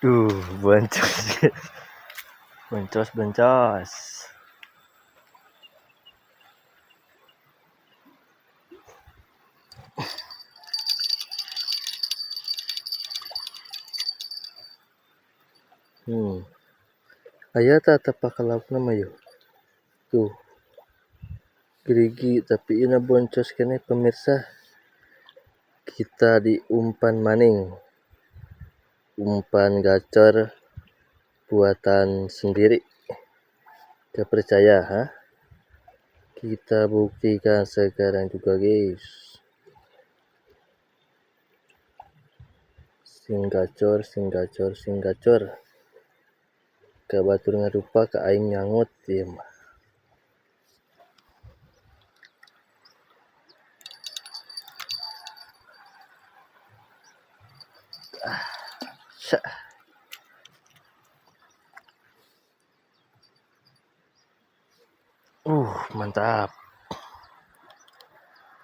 Duh, boncos. Boncos. Aya tapak lauk nama yuk. Tuh. Gerigi tapi ina boncos kene pemirsa. Kita di umpan maning. Umpan gacor buatan sendiri. Gak percaya, ha? Kita buktikan sekarang juga, guys. Sing gacor. Ka batur ngarupa ka aing nyangut ieu mah. Mantap.